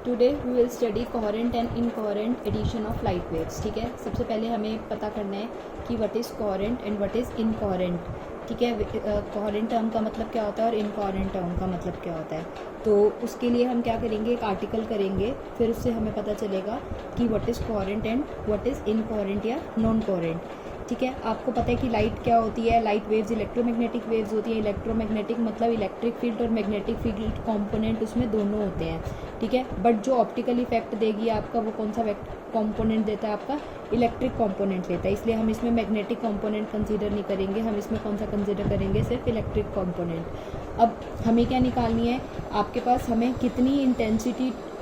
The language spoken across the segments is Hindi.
Today we will study coherent and incoherent addition of light waves. ठीक है, सबसे पहले हमें पता करना है कि what is coherent and what is incoherent. ठीक है, कोहेरेंट टर्म का मतलब क्या होता है और इनकोहेरेंट टर्म का मतलब क्या होता है। तो उसके लिए हम क्या करेंगे, एक आर्टिकल करेंगे, फिर उससे हमें पता चलेगा कि what is coherent and what is incoherent या नॉन कोहेरेंट। ठीक है, आपको पता है कि लाइट क्या होती है। लाइट वेव्स इलेक्ट्रोमैग्नेटिक वेव्स होती है। इलेक्ट्रोमैग्नेटिक मतलब इलेक्ट्रिक फील्ड और मैग्नेटिक फील्ड कंपोनेंट उसमें दोनों होते हैं। ठीक है, बट जो ऑप्टिकल इफेक्ट देगी आपका, वो कौन सा कंपोनेंट देता है, आपका इलेक्ट्रिक कंपोनेंट लेता है। इसलिए हम इसमें मैग्नेटिक कंपोनेंट कंसीडर नहीं करेंगे, हम इसमें कौन सा कंसीडर करेंगे, सिर्फ इलेक्ट्रिक कंपोनेंट। अब हमें क्या निकालनी है, आपके पास हमें कितनी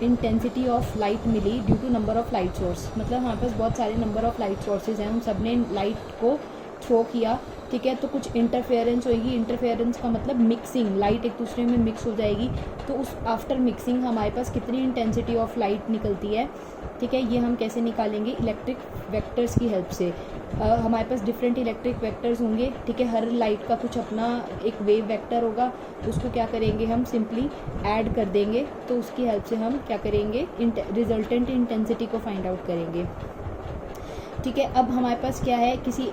इंटेंसिटी ऑफ लाइट मिली due to number of light source. मतलब हमारे पास बहुत सारे नंबर ऑफ लाइट सोर्सेज हैं, हम सब ने लाइट को थ्रो किया। ठीक है, तो कुछ इंटरफेरेंस होगी। इंटरफेरेंस का मतलब मिक्सिंग, लाइट एक दूसरे में मिक्स हो जाएगी। तो उस आफ्टर मिक्सिंग हमारे पास कितनी इंटेंसिटी ऑफ लाइट निकलती है। ठीक है, ये हम कैसे निकालेंगे, इलेक्ट्रिक वेक्टर्स की हेल्प से। हमारे पास डिफरेंट इलेक्ट्रिक वेक्टर्स होंगे। ठीक है, हर लाइट का कुछ अपना एक वेव वेक्टर होगा, उसको क्या करेंगे, हम सिंपली ऐड कर देंगे। तो उसकी हेल्प से हम क्या करेंगे, रिजल्टेंट इंटेंसिटी को फाइंड आउट करेंगे। ठीक है, अब हमारे पास क्या है, किसी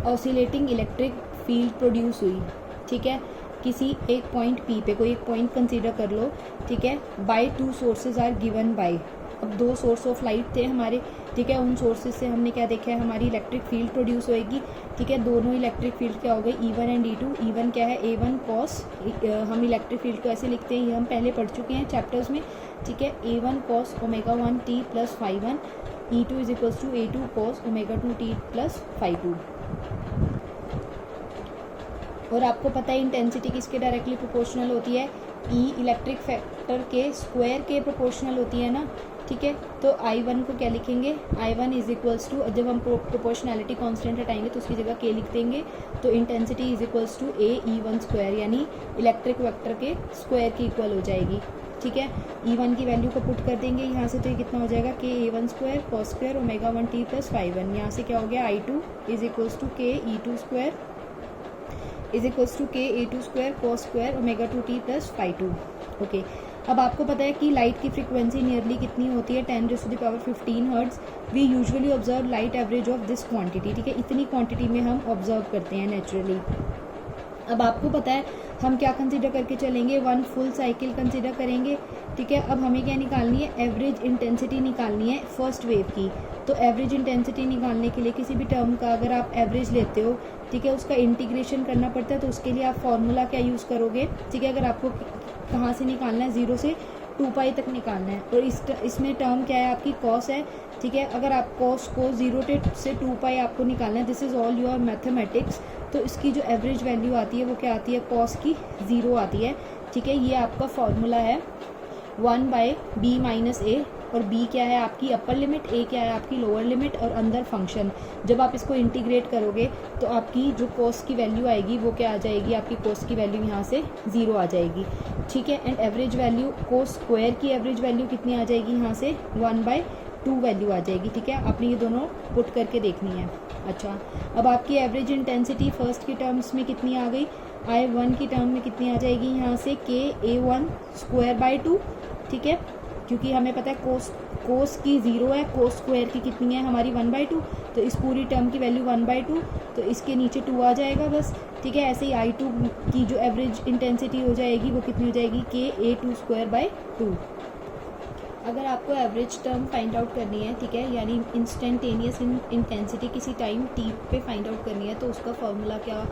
ऑसिलेटिंग इलेक्ट्रिक फील्ड प्रोड्यूस हुई। ठीक है, किसी एक पॉइंट पी पे, कोई एक पॉइंट कंसीडर कर लो। ठीक है, by two sources are given by, अब दो सोर्स ऑफ लाइट थे हमारे। ठीक है, उन सोर्सेज से हमने क्या देखा है, हमारी इलेक्ट्रिक फील्ड प्रोड्यूस होएगी। ठीक है, दोनों इलेक्ट्रिक फील्ड क्या हो गई, E1 एंड E2। E1 क्या है, A1 कॉस, हम इलेक्ट्रिक फील्ड को ऐसे लिखते हैं, ये हम पहले पढ़ चुके हैं चैप्टर्स में। ठीक है, A1 cos omega 1 t plus φ1, E2 is equals to A2 cos omega 2 t plus φ2। और आपको पता है इंटेंसिटी किसके डायरेक्टली प्रोपोर्शनल होती है, E इलेक्ट्रिक फैक्टर के स्क्वायर के प्रोपोर्शनल होती है ना। ठीक है, तो I1 को क्या लिखेंगे, I1 इज इक्वल्स टू, जब हम प्रोपोर्शनैलिटी कांस्टेंट हटाएंगे तो उसकी जगह K लिख देंगे। तो intensity is equals to AE1 square, यानी इलेक्ट्रिक वेक्टर के स्क्वायर की इक्वल हो जाएगी। ठीक है, E1 की वैल्यू को पुट कर देंगे यहाँ से, तो ये कितना हो जाएगा, KA1 square cos square omega 1 t plus φ1। यहाँ से क्या हो गया, I2 is equals to KE2 square is equals to KA2 square cos square omega 2 t plus φ2। Okay, अब आपको पता है कि लाइट की फ्रीक्वेंसी नियरली कितनी होती है, 10⁻15 hertz. We usually observe light average of this quantity. ठीक है, इतनी क्वांटिटी में हम ऑब्जर्व करते हैं नेचुरली। अब आपको पता है हम क्या कंसीडर करके चलेंगे, वन फुल साइकिल कंसीडर करेंगे। ठीक है, अब हमें क्या निकालनी है, एवरेज इंटेंसिटी निकालनी है फर्स्ट वेव की। तो एवरेज इंटेंसिटी निकालने के लिए किसी भी टर्म का अगर आप एवरेज लेते हो, ठीक है, उसका इंटीग्रेशन करना पड़ता है। तो उसके लिए आप फॉर्मूला क्या यूज़ करोगे। ठीक है, अगर आपको कहाँ से निकालना है, 0 से 2π तक निकालना है। और इसमें टर्म क्या है, आपकी कॉस है। ठीक है, अगर आप कॉस को 0 से 2π आपको निकालना है, this is all your mathematics. तो इसकी जो एवरेज वैल्यू आती है वो क्या आती है, कॉस की 0 आती है। ठीक है, ये आपका फॉर्मूला है 1/b माइनस a, और b क्या है आपकी अपर लिमिट, a क्या है आपकी लोअर लिमिट, और अंदर फंक्शन। जब आप इसको इंटीग्रेट करोगे तो आपकी जो कॉस की वैल्यू आएगी वो क्या आ जाएगी, आपकी कॉस की वैल्यू यहाँ से 0 आ जाएगी। ठीक है, and average value cos square की एवरेज वैल्यू कितनी आ जाएगी, यहाँ से 1/2 वैल्यू आ जाएगी। ठीक है, आपने ये दोनों पुट करके देखनी है। अच्छा, अब आपकी एवरेज इंटेंसिटी फर्स्ट की टर्म्स में कितनी आ गई, I1 की टर्म में कितनी आ जाएगी, यहाँ से KA1 स्क्वायर बाय 2। ठीक है, क्योंकि हमें पता है कोस की 0 है, कोस स्क्वायर की कितनी है हमारी 1/2। तो इस पूरी टर्म की वैल्यू 1/2, तो इसके नीचे 2 आ जाएगा बस। ठीक है, ऐसे ही I2 की जो एवरेज इंटेंसिटी हो जाएगी वो कितनी हो जाएगी, KA2 स्क्वायर बाय 2। अगर आपको एवरेज टर्म फाइंड आउट करनी है, ठीक है, यानी इंस्टेंटेनियस इंटेंसिटी किसी टाइम t पे फाइंड आउट करनी है, तो उसका फॉर्मूला क्या,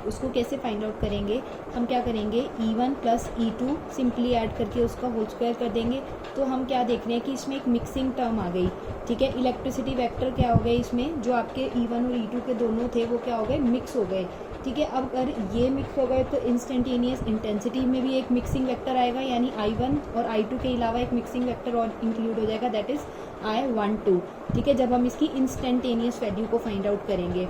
उसको कैसे फाइंड आउट करेंगे, हम क्या करेंगे, E1 plus E2 simply add करके उसका होल स्क्वायर कर देंगे। तो हम क्या देख रहे हैं कि इसमें एक मिक्सिंग टर्म आ गई। ठीक है, इलेक्ट्रिसिटी वेक्टर क्या हो गए, इसमें जो आपके E1 और E2 के दोनों थे वो क्या हो गए, मिक्स हो गए। ठीक है, अब अगर ये मिक्स हो गए तो इंस्टेंटेनियस इंटेंसिटी में भी एक मिक्सिंग वेक्टर आएगा, यानी I1 और I2 के अलावा एक मिक्सिंग वेक्टर और इंक्लूड हो जाएगा, दैट इज़ I12। ठीक है, जब हम इसकी इंस्टेंटेनियस वैल्यू को फाइंड आउट करेंगे।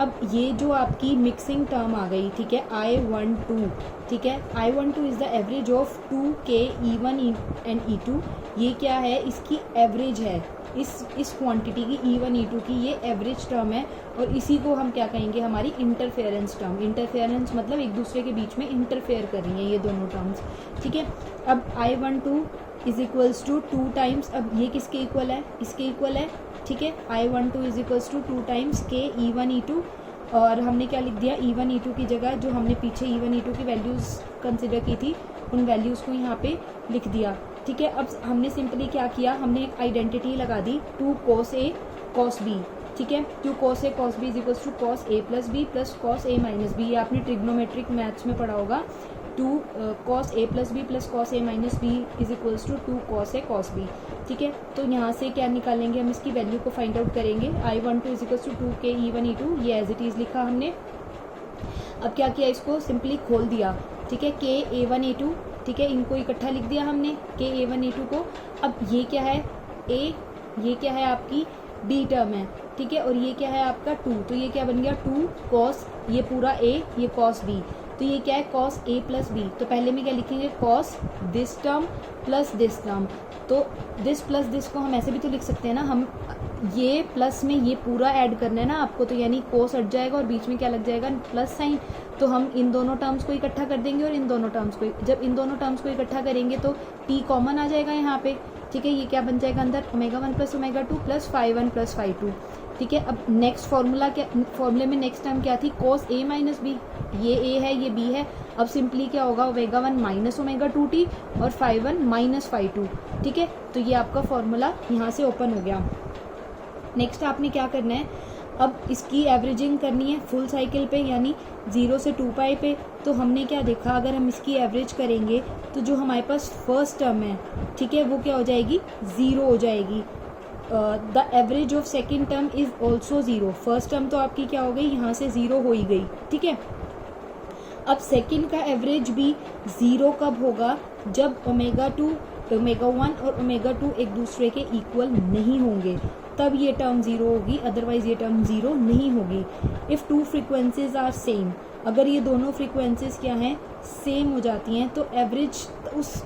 अब ये जो आपकी मिक्सिंग टर्म आ गई, ठीक है, I12। ठीक है, I12 is the average of 2K E1 and E2। ये क्या है, इसकी एवरेज है। इस क्वांटिटी की E1 E2 की ये एवरेज टर्म है, और इसी को हम क्या कहेंगे, हमारी इंटरफेरेंस टर्म। इंटरफेरेंस मतलब एक दूसरे के बीच में इंटरफेयर कर रही हैं ये दोनों टर्म्स, ठीक है। अब I12 is equals to 2 times, अब ये किसके इक्वल है, इसके इक्वल है, ठीक है। I12 is equals to 2 times के E1 E2, और हमने क्या लिख दिया, E1 E2 की जगह जो हमने पीछे E1 E2 की वैल्यूज़ कंसिडर की थी उन वैल्यूज़ को यहाँ पे लिख दिया, ठीक है। अब हमने सिंपली क्या किया, हमने एक आइडेंटिटी लगा दी 2 cos A cos B, ठीक है। 2 cos A cos B is equals to cos A plus B plus cos A minus B, ये आपने ट्रिग्नोमेट्रिक मैथ्स में पढ़ा होगा। 2 cos A plus B plus cos A minus B is equals to 2 cos A cos B, ठीक है। तो यहाँ से क्या निकालेंगे, हम इसकी वैल्यू को फाइंड आउट करेंगे। I12 इज इक्वल्स टू 2 के E1 E2, ये एज इट इज़ लिखा हमने। अब क्या किया, इसको सिंपली खोल दिया, ठीक है। के A1 A2, ठीक है, इनको इकट्ठा लिख दिया हमने, के A1 A2 को। अब ये क्या है A, ये क्या है आपकी B टर्म है, ठीक है, और ये क्या है आपका 2, तो ये क्या बन गया 2 cos, ये पूरा A, ये cos B, तो ये क्या है cos A प्लस B। तो पहले में क्या लिखेंगे, cos this term plus this term, तो दिस प्लस दिस को हम ऐसे भी तो लिख सकते हैं ना, हम ये प्लस में ये पूरा ऐड करना है ना आपको, तो यानी cos हट जाएगा और बीच में क्या लग जाएगा, प्लस साइन। तो हम इन दोनों टर्म्स को इकट्ठा कर देंगे, और इन दोनों टर्म्स को, जब इन दोनों टर्म्स को इकट्ठा करेंगे तो t कॉमन आ जाएगा यहाँ पे, ठीक है। ये क्या बन जाएगा अंदर, ω1 प्लस ω2 प्लस φ1 प्लस φ2, ठीक है। अब नेक्स्ट फॉर्मूला क्या, फॉर्मूले में नेक्स्ट टर्म क्या थी, cos A माइनस बी, ये A है ये B है। अब सिंपली क्या होगा, ω1 माइनस ω2t और φ1 माइनस φ2, ठीक है। तो ये आपका फॉर्मूला यहाँ से ओपन हो गया। नेक्स्ट आपने क्या करना है, अब इसकी एवरेजिंग करनी है फुल साइकिल पे, यानी 0 से 2 पाई पे। तो हमने क्या देखा, अगर हम इसकी एवरेज करेंगे तो जो हमारे पास फर्स्ट टर्म है, ठीक है, वो क्या हो जाएगी, 0 हो जाएगी। The average of second term is also 0। First term तो आपकी क्या हो गई, यहाँ से 0 हो ही गई, ठीक है। अब सेकेंड का एवरेज भी 0 कब होगा, जब ω2, ω1 और ω2 एक दूसरे के इक्वल नहीं होंगे, तब ये टर्म 0 होगी, अदरवाइज ये टर्म 0 नहीं होगी। इफ़ 2 फ्रीक्वेंसीज आर सेम, अगर ये दोनों फ्रीक्वेंसीज क्या हैं, सेम हो जाती हैं, तो एवरेज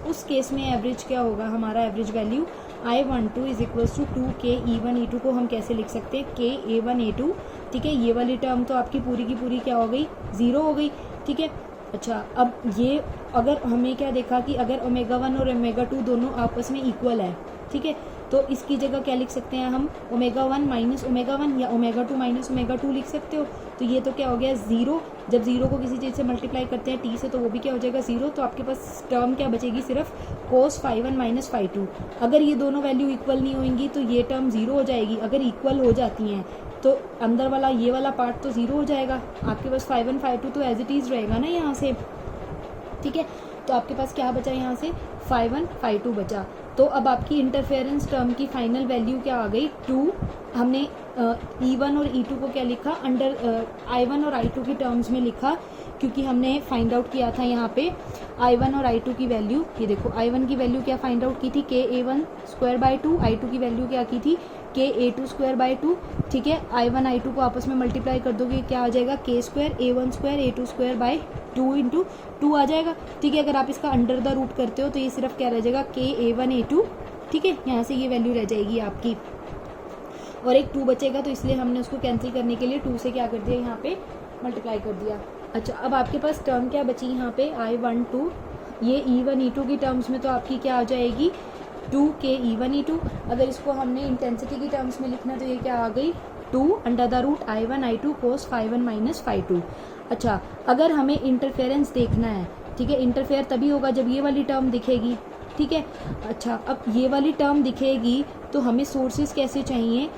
उस केस में एवरेज क्या होगा, हमारा average value I12 is equals to 2 के E1 E2 को हम कैसे लिख सकते हैं, के A1 A2, ठीक है। ये वाली टर्म तो आपकी पूरी की पूरी क्या हो गई, 0 हो गई, ठीक है। अच्छा, अब ये अगर हमें क्या देखा कि अगर ω1 और ω2 दोनों आपस में इक्वल है, ठीक है, तो इसकी जगह क्या लिख सकते हैं हम, ω1 माइनस ω1 या ω2 माइनस ω2 लिख सकते हो। तो ये तो क्या हो गया 0, जब 0 को किसी चीज़ से मल्टीप्लाई करते हैं t से, तो वो भी क्या हो जाएगा 0। तो आपके पास टर्म क्या बचेगी, सिर्फ cos φ1 माइनस φ2। अगर ये दोनों वैल्यू इक्वल नहीं होंगी तो ये टर्म 0 हो जाएगी, अगर इक्वल हो जाती हैं तो अंदर वाला ये वाला पार्ट तो 0 हो जाएगा, आपके पास φ1 φ2 तो एज इट इज़ रहेगा ना यहाँ से, ठीक है। तो आपके पास क्या बचा, यहाँ से φ1 φ2 बचा। तो अब आपकी इंटरफेरेंस टर्म की फाइनल वैल्यू क्या आ गई, 2। हमने E1 और E2 को क्या लिखा, अंडर I1 और I2 की टर्म्स में लिखा, क्योंकि हमने फाइंड आउट किया था यहाँ पे I1 और I2 की वैल्यू। ये देखो, I1 की वैल्यू क्या फाइंड आउट की थी, के A1 स्क्वायर बाई 2, I2 की वैल्यू क्या की थी, के A2 स्क्वायर बाई 2, ठीक है। I1 I2 को आपस में मल्टीप्लाई कर दोगे, क्या आ जाएगा, के square A1 square A2 square by 2 into 2 आ जाएगा, ठीक है। अगर आप इसका अंडर द रूट करते हो तो ये सिर्फ क्या रह जाएगा, के A1 A2, ठीक है। यहाँ से ये वैल्यू रह जाएगी आपकी, और एक 2 बचेगा, तो इसलिए हमने उसको कैंसिल करने के लिए 2 से क्या कर दिया, यहाँ पे मल्टीप्लाई कर दिया। अच्छा, अब आपके पास टर्म क्या बची यहाँ पे, I12, ये E1 E2 की टर्म्स में तो आपकी क्या आ जाएगी, 2 के E1 E2। अगर इसको हमने इंटेंसिटी की टर्म्स में लिखना तो ये क्या आ गई, 2 under the root I1 I2 cos φ1 minus φ2। अच्छा, अगर हमें इंटरफेरेंस देखना है, ठीक है, इंटरफेयर तभी होगा जब ये वाली टर्म दिखेगी, ठीक है। अच्छा, अब ये वाली टर्म दिखेगी तो हमें सोर्सेज कैसे चाहिए,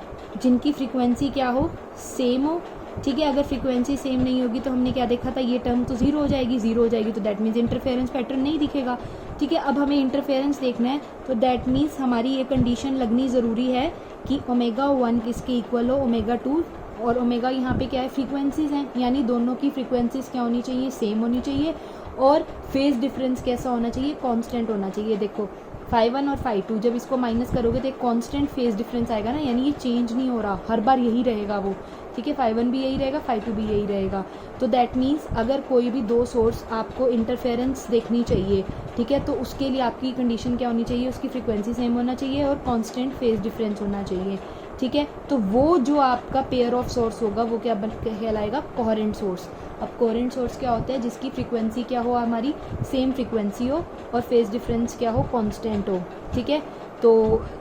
जिनकी फ्रीक्वेंसी क्या हो, सेम हो, ठीक है। अगर फ्रीक्वेंसी सेम नहीं होगी तो हमने क्या देखा था, ये टर्म तो 0 हो जाएगी, 0 हो जाएगी तो दैट मीन्स इंटरफेरेंस पैटर्न नहीं दिखेगा, ठीक है। अब हमें इंटरफेरेंस देखना है तो दैट मीन्स हमारी ये कंडीशन लगनी ज़रूरी है कि ω1 किसके इक्वल हो, ω2, और ओमेगा यहाँ पे क्या है, फ्रीक्वेंसीज हैं, यानी दोनों की फ्रीक्वेंसीज क्या होनी चाहिए, सेम होनी चाहिए। और फेज डिफरेंस कैसा होना चाहिए, कांस्टेंट होना चाहिए। देखो φ1 और φ2 जब इसको माइनस करोगे तो एक कांस्टेंट फेज डिफरेंस आएगा ना, यानी ये चेंज नहीं हो रहा, हर बार यही रहेगा वो, ठीक है। φ1 भी यही रहेगा, φ2 भी यही रहेगा। तो दैट मीन्स अगर कोई भी दो सोर्स आपको इंटरफेरेंस देखनी चाहिए, ठीक है, तो उसके लिए आपकी कंडीशन क्या होनी चाहिए, उसकी फ्रीक्वेंसी सेम होना चाहिए और कांस्टेंट फेज डिफरेंस होना चाहिए, ठीक है। तो वो जो आपका पेयर ऑफ सोर्स होगा वो क्या कहलाएगा, कोहेरेंट सोर्स। अब कोहेरेंट सोर्स क्या होता है, जिसकी फ्रीक्वेंसी क्या हो, हमारी सेम फ्रीक्वेंसी हो और फेज डिफरेंस क्या हो, कांस्टेंट हो, ठीक है। तो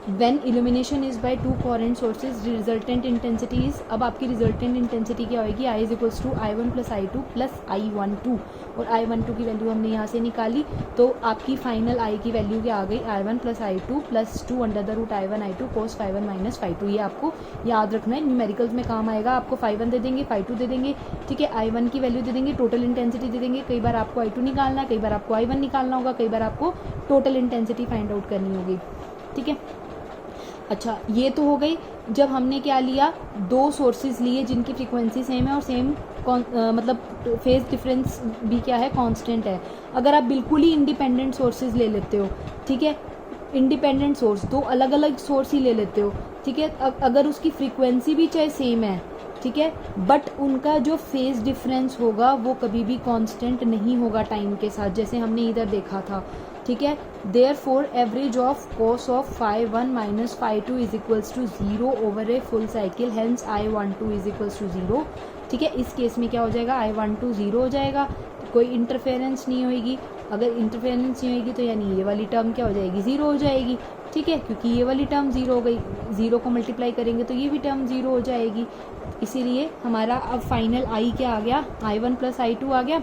when illumination is by two coherent sources resultant intensity is, अब आपकी रिजल्टेंट इंटेंसिटी क्या होगी, I is equals to I1 plus I2 plus I12, और I12 की वैल्यू हमने यहाँ से निकाली, तो आपकी फाइनल I की वैल्यू क्या आ गई, I1 plus I2 plus 2 under the root I1 I2 cos φ1 minus φ2। ये आपको याद रखना है, न्यूमेरिकल्स में काम आएगा। आपको φ1 दे देंगे, φ2 दे देंगे, ठीक है, I1 की वैल्यू दे देंगे, टोटल इंटेंसिटी दे देंगे। कई बार आपको I2 निकालना है, कई बार आपको I1 निकालना होगा, कई बार आपको टोटल इंटेंसिटी फाइंड आउट करनी होगी, ठीक है। अच्छा, ये तो हो गई जब हमने क्या लिया, दो सोर्सेज लिए जिनकी फ्रीक्वेंसी सेम है और सेम मतलब फेज डिफरेंस भी क्या है, कांस्टेंट है। अगर आप बिल्कुल ही इंडिपेंडेंट सोर्सेज ले लेते हो, ठीक है, इंडिपेंडेंट सोर्स, दो अलग अलग सोर्स ही ले लेते हो, ठीक है, अगर उसकी फ्रीक्वेंसी भी चाहे सेम है, ठीक है, बट उनका जो फेज डिफरेंस होगा वो कभी भी कांस्टेंट नहीं होगा टाइम के साथ, जैसे हमने इधर देखा था, ठीक है। Therefore average of cos of φ1 minus φ2 is equals to 0 over a full cycle, hence I12 is equals to 0, ठीक है। इस केस में क्या हो जाएगा, I12 0 हो जाएगा, कोई इंटरफेरेंस नहीं होगी। अगर इंटरफेरेंस नहीं होगी तो यानी ये वाली टर्म क्या हो जाएगी, 0 हो जाएगी, ठीक है, क्योंकि ये वाली टर्म 0 हो गई, 0 को मल्टीप्लाई करेंगे तो ये भी टर्म 0 हो जाएगी। इसीलिए हमारा अब फाइनल I क्या आ गया, I1 प्लस I2 आ गया।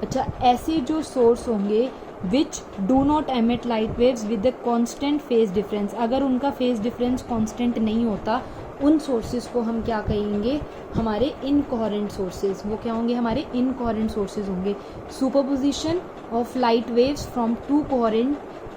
अच्छा, ऐसे जो सोर्स होंगे which do not emit light waves with the constant phase difference, अगर उनका फेज डिफरेंस कॉन्स्टेंट नहीं होता, उन सोर्सेज को हम क्या कहेंगे, हमारे इनकोहेरेंट सोर्सेज। वो क्या होंगे, हमारे इनकोहेरेंट सोर्सेज होंगे। Superposition of light waves from two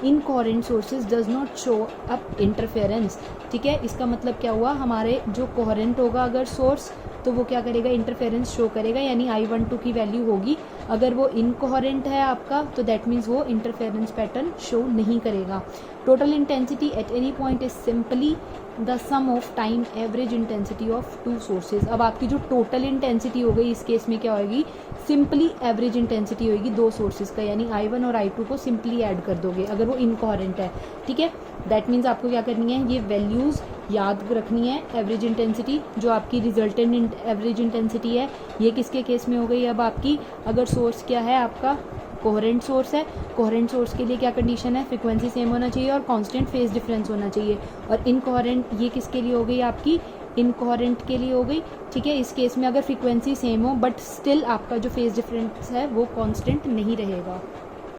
incoherent sources does not show up interference, ठीक है। इसका मतलब क्या हुआ, हमारे जो कोहेरेंट होगा अगर सोर्स, तो वो क्या करेगा, इंटरफेरेंस शो करेगा, यानी I12 की वैल्यू होगी। अगर वो इनकोहेरेंट है आपका, तो दैट मीन्स वो इंटरफेरेंस पैटर्न शो नहीं करेगा। Total intensity at any point is simply the sum of time average intensity of two sources. अब आपकी जो टोटल इंटेंसिटी हो गई, इस केस में क्या होगी, सिंपली एवरेज इंटेंसिटी होगी दो सोर्सेज का, यानी I1 और I2 को सिंपली ऐड कर दोगे अगर वो इनकोहेरेंट है, ठीक है। दैट मीन्स आपको क्या करनी है, ये वैल्यूज़ याद रखनी है। एवरेज इंटेंसिटी जो आपकी रिजल्टेंट एवरेज इंटेंसिटी है, ये किसके केस में हो गई, अब आपकी अगर सोर्स क्या है आपका कोहेरेंट सोर्स है, कोहेरेंट सोर्स के लिए क्या कंडीशन है, फ्रीक्वेंसी सेम होना चाहिए और कांस्टेंट फेज डिफरेंस होना चाहिए। और इनकोहेरेंट ये किसके लिए हो गई, आपकी इनकोहेरेंट के लिए हो गई, ठीक है। इस केस में अगर फ्रीक्वेंसी सेम हो बट स्टिल आपका जो फेज डिफरेंस है वो कांस्टेंट नहीं रहेगा।